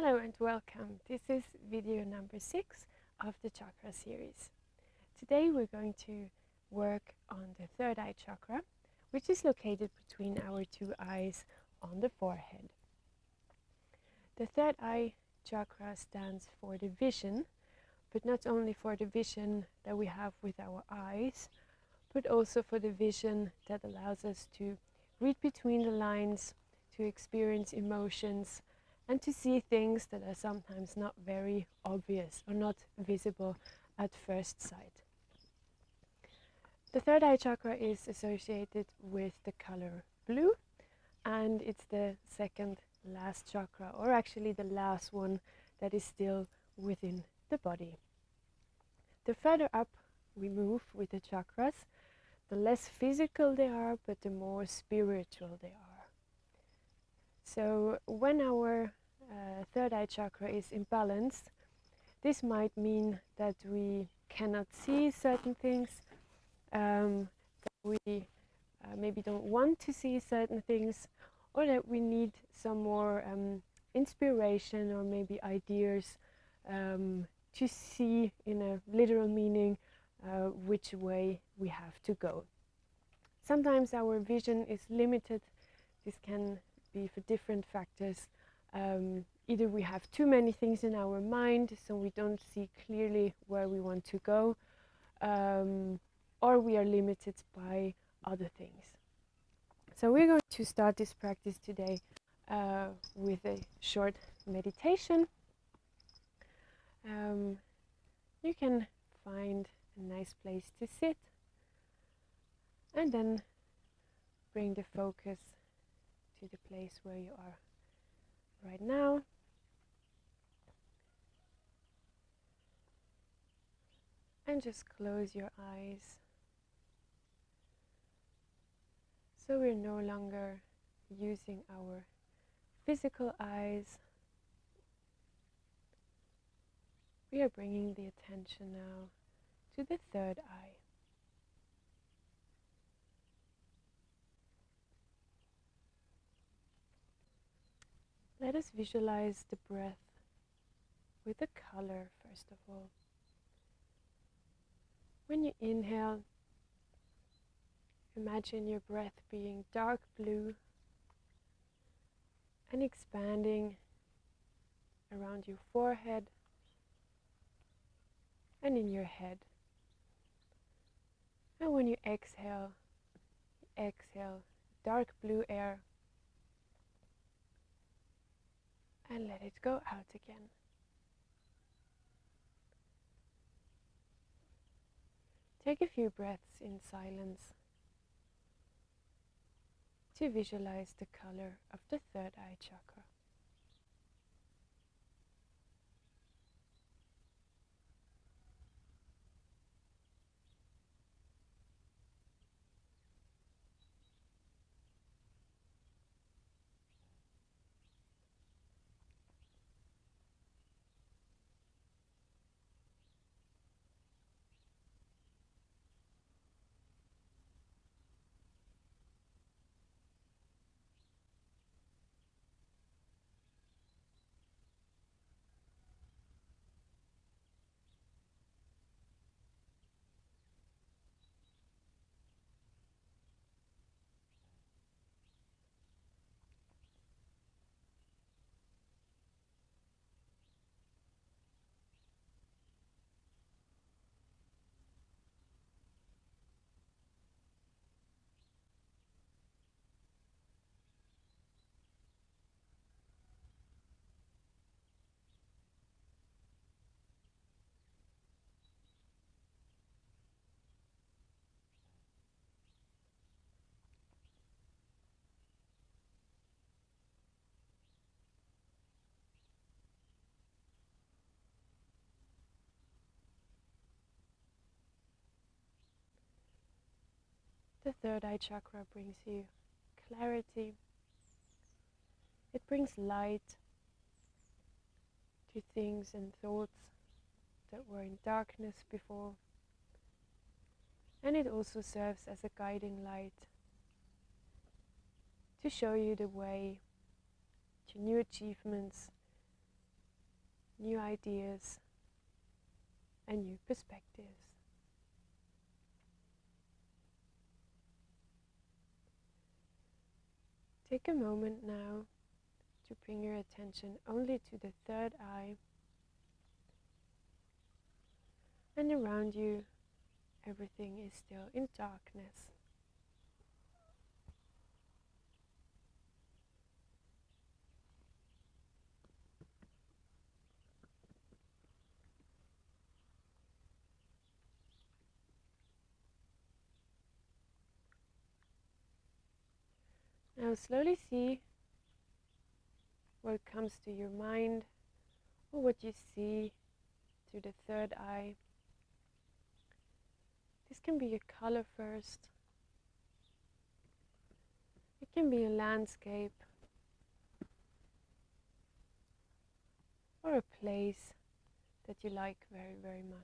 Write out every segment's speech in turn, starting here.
Hello and welcome. This is video number 6 of the Chakra series. Today we're going to work on the third eye chakra, which is located between our two eyes on the forehead. The third eye chakra stands for the vision, but not only for the vision that we have with our eyes, but also for the vision that allows us to read between the lines, to experience emotions, and to see things that are sometimes not very obvious or not visible at first sight. The third eye chakra is associated with the color blue, and it's the second last chakra, or actually the last one that is still within the body. The further up we move with the chakras, the less physical they are, but the more spiritual they are. So when our third eye chakra is imbalanced, this might mean that we cannot see certain things, that we maybe don't want to see certain things, or that we need some more inspiration or maybe ideas to see in a literal meaning which way we have to go. Sometimes our vision is limited. This can be for different factors. Either we have too many things in our mind, so we don't see clearly where we want to go, or we are limited by other things. So we're going to start this practice today with a short meditation. You can find a nice place to sit and then bring the focus to the place where you are right now. And just close your eyes. So we're no longer using our physical eyes. We are bringing the attention now to the third eye. Let us visualize the breath with the color first of all. When you inhale, imagine your breath being dark blue and expanding around your forehead and in your head. And when you exhale dark blue air and let it go out again. Take a few breaths in silence to visualize the color of the third eye chakra. The third eye chakra brings you clarity. It brings light to things and thoughts that were in darkness before. And it also serves as a guiding light to show you the way to new achievements, new ideas and new perspectives. Take a moment now to bring your attention only to the third eye, and around you everything is still in darkness. Now slowly see what comes to your mind, or what you see through the third eye. This can be a color first. It can be a landscape or a place that you like very, very much.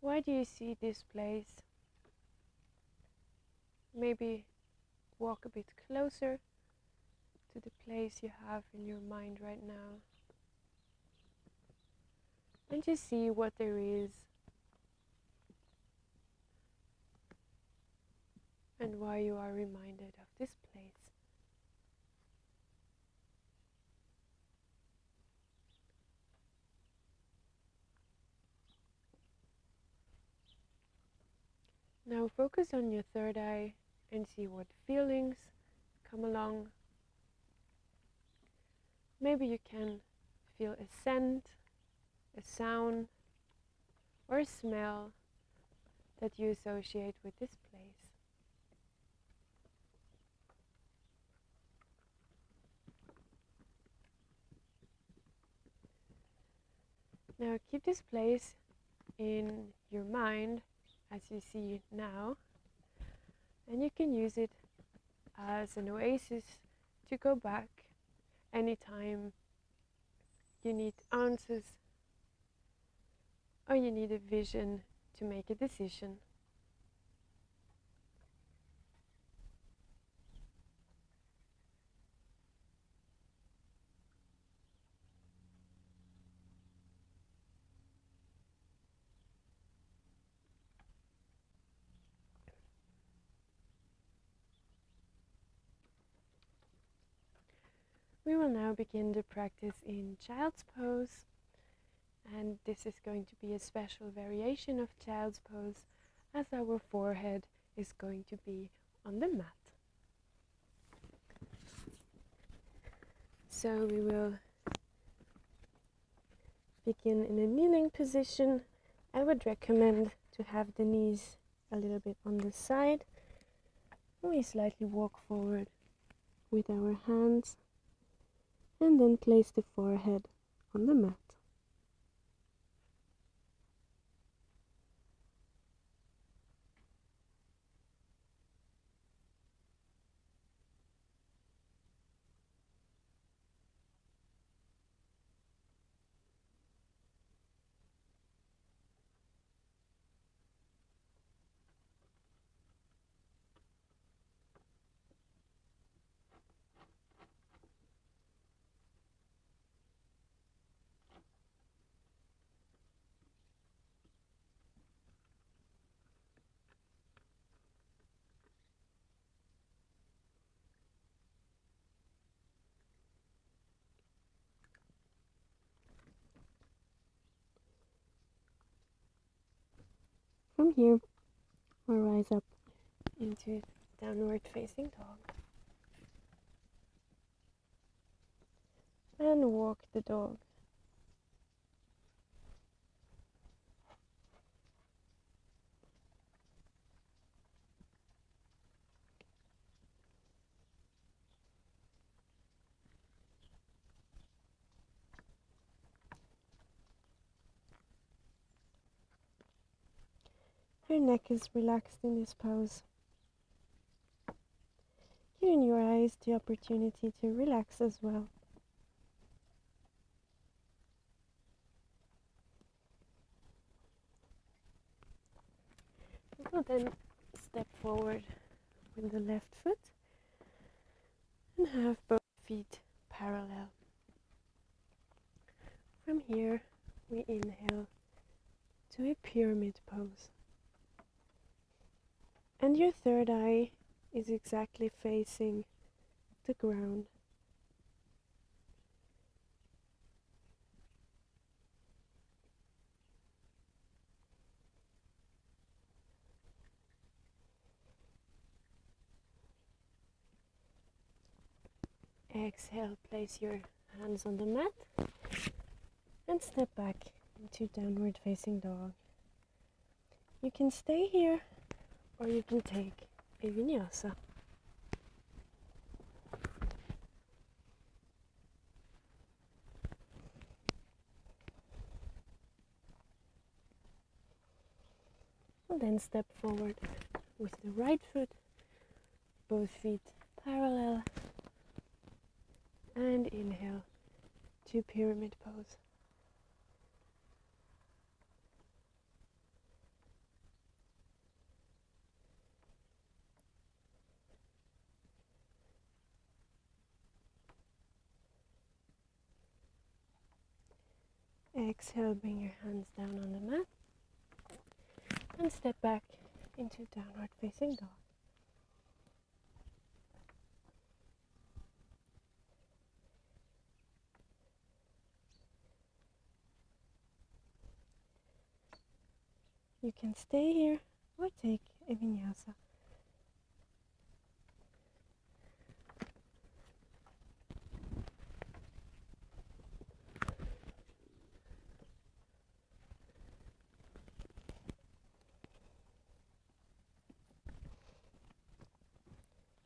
Why do you see this place? Maybe walk a bit closer to the place you have in your mind right now, and just see what there is and why you are reminded of this place. Now focus on your third eye and see what feelings come along. Maybe you can feel a scent, a sound, or a smell that you associate with this place. Now keep this place in your mind as you see it now, and you can use it as an oasis to go back anytime you need answers or you need a vision to make a decision. We will now begin the practice in Child's Pose, and this is going to be a special variation of Child's Pose as our forehead is going to be on the mat. So we will begin in a kneeling position. I would recommend to have the knees a little bit on the side. We slightly walk forward with our hands and then place the forehead on the mat. From here, we'll rise up into downward facing dog and walk the dog. Your neck is relaxed in this pose, giving your eyes the opportunity to relax as well. We'll then step forward with the left foot and have both feet parallel. From here, we inhale to a pyramid pose. And your third eye is exactly facing the ground. Exhale, place your hands on the mat and step back into downward facing dog. You can stay here or you can take a vinyasa. And then step forward with the right foot, both feet parallel, and inhale to pyramid pose. Exhale, bring your hands down on the mat and step back into downward facing dog. You can stay here or take a vinyasa.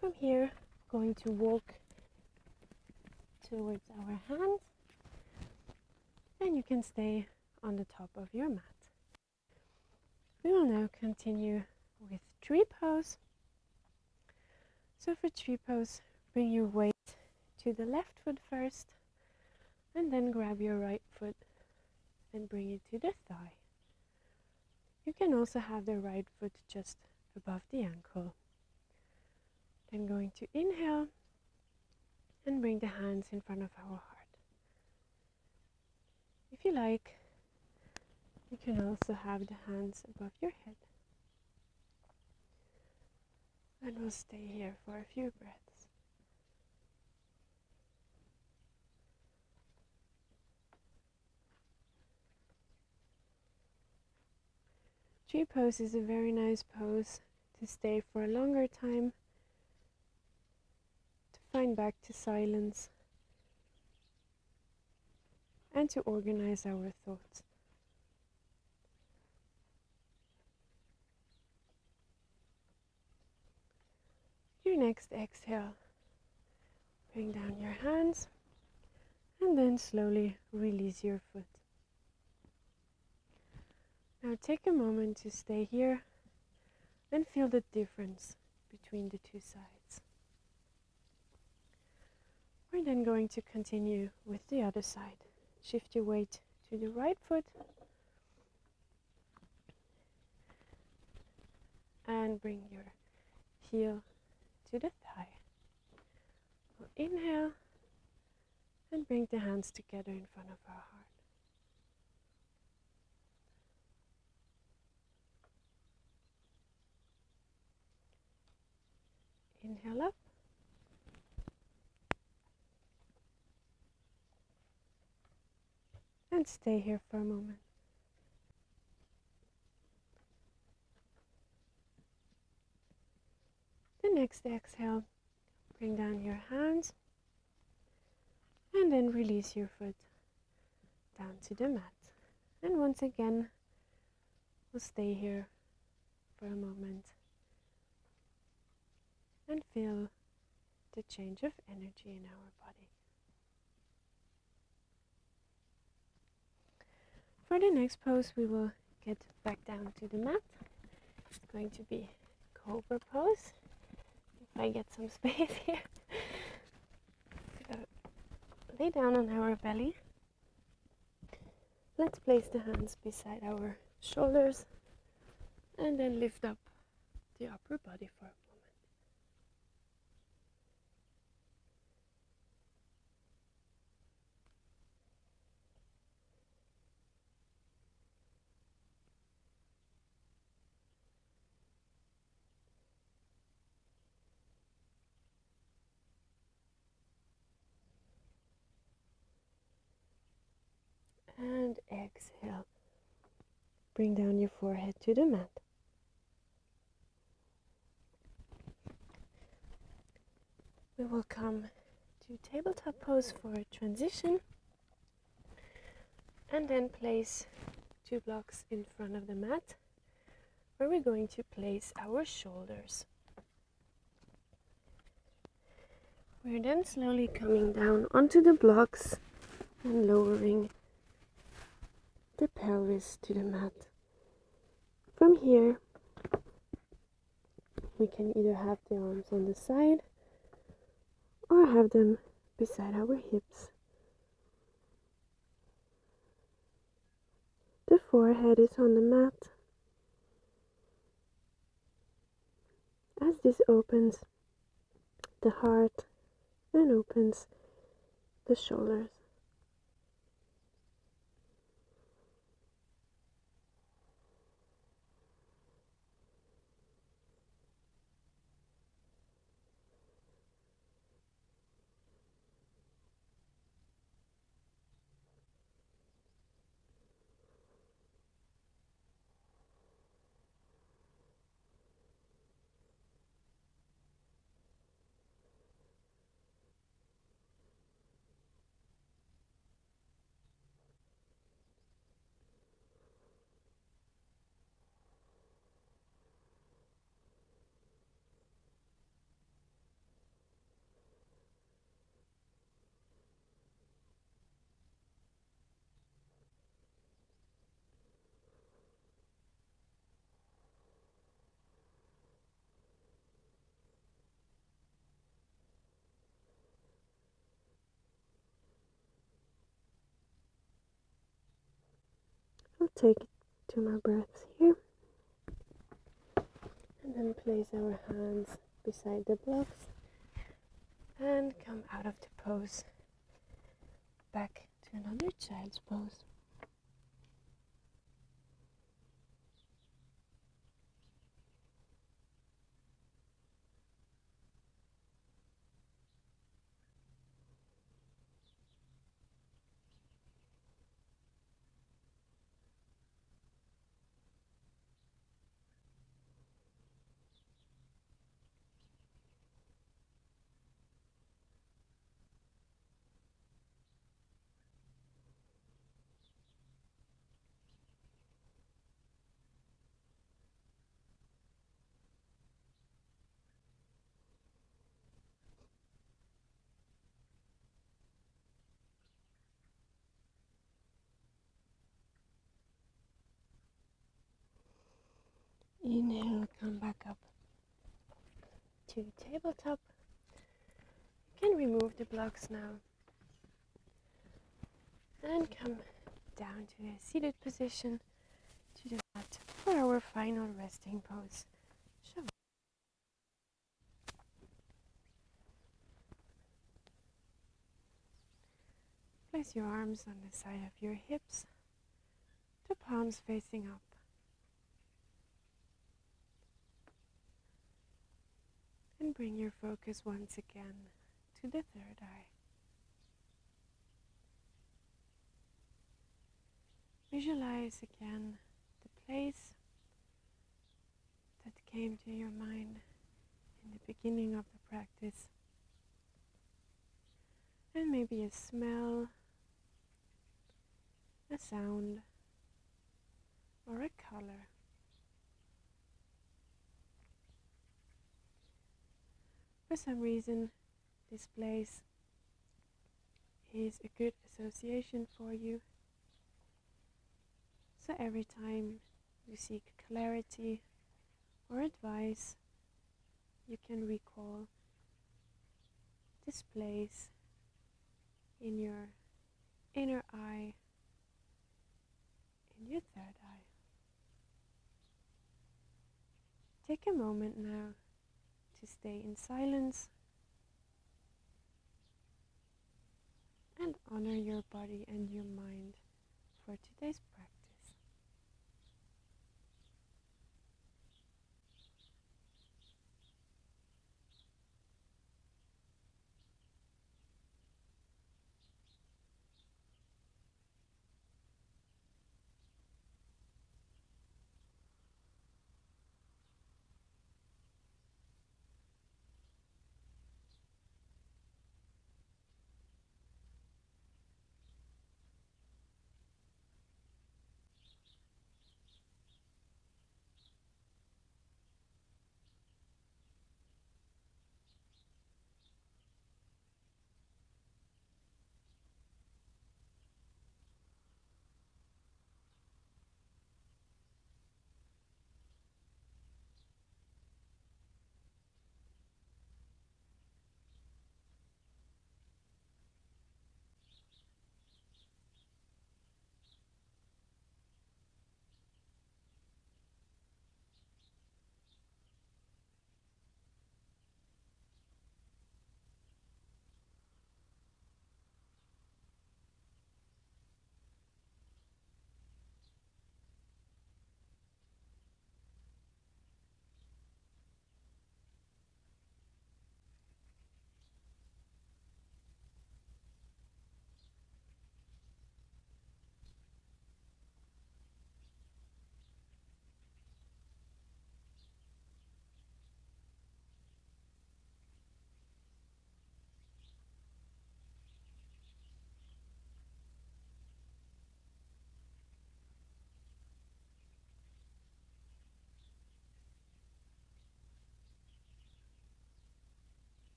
From here, going to walk towards our hands, and you can stay on the top of your mat. We will now continue with tree pose. So for tree pose, bring your weight to the left foot first, and then grab your right foot and bring it to the thigh. You can also have the right foot just above the ankle. Then going to inhale and bring the hands in front of our heart. If you like, you can also have the hands above your head. And we'll stay here for a few breaths. Tree pose is a very nice pose to stay for a longer time, to find back to silence, and to organize our thoughts. Your next exhale, bring down your hands and then slowly release your foot. Now take a moment to stay here and feel the difference between the two sides. We're then going to continue with the other side. Shift your weight to the right foot and bring your heel to the thigh. We'll inhale and bring the hands together in front of our heart. Inhale up. And stay here for a moment. The next exhale, bring down your hands and then release your foot down to the mat. And once again, we'll stay here for a moment and feel the change of energy in our body. For the next pose, we will get back down to the mat It's going to be Cobra Pose. If I get some space here. So, lay down on our belly. Let's place the hands beside our shoulders and then lift up the upper body for a moment. And exhale. Bring down your forehead to the mat. We will come to tabletop pose for a transition and then place 2 blocks in front of the mat where we're going to place our shoulders. We're then slowly coming down onto the blocks and lowering the pelvis to the mat. From here, we can either have the arms on the side or have them beside our hips. The forehead is on the mat. As this opens the heart and opens the shoulders. I'll take 2 more breaths here and then place our hands beside the blocks and come out of the pose back to another child's pose. Inhale, come back up to tabletop. You can remove the blocks now and come down to a seated position to the mat for our final resting pose. Place your arms on the side of your hips, the palms facing up. And bring your focus once again to the third eye. Visualize again the place that came to your mind in the beginning of the practice. And maybe a smell, a sound, or a color. For some reason, this place is a good association for you. So every time you seek clarity or advice, you can recall this place in your inner eye, in your third eye. Take a moment now to stay in silence and honor your body and your mind for today's practice.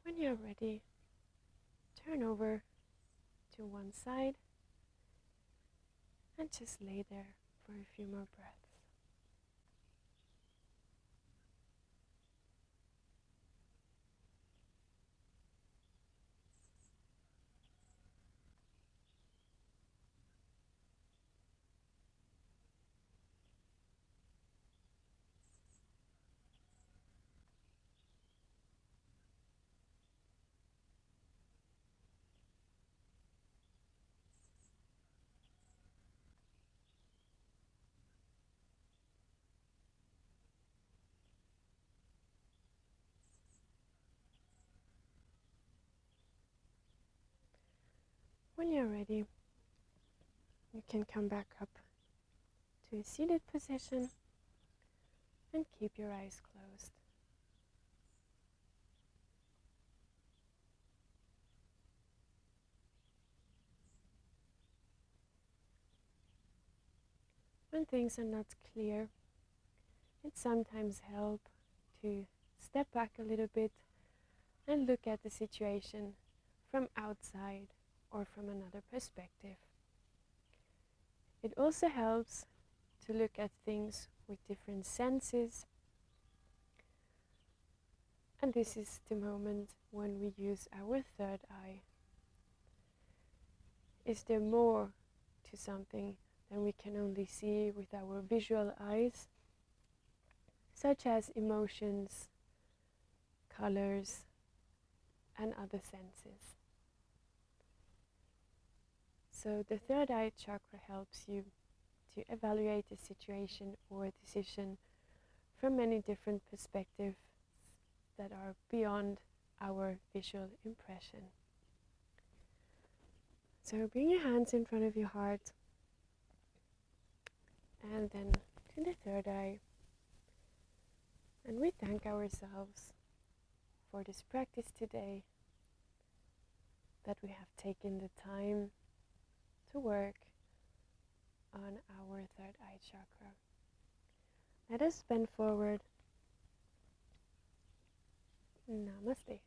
When you're ready, turn over to one side and just lay there for a few more breaths. When you're ready, you can come back up to a seated position and keep your eyes closed. When things are not clear, it sometimes helps to step back a little bit and look at the situation from outside or from another perspective. It also helps to look at things with different senses, and this is the moment when we use our third eye. Is there more to something than we can only see with our visual eyes, such as emotions, colors, and other senses? So the third eye chakra helps you to evaluate a situation or a decision from many different perspectives that are beyond our visual impression. So bring your hands in front of your heart and then to the third eye. And we thank ourselves for this practice today, that we have taken the time to work on our third eye chakra. Let us bend forward. Namaste.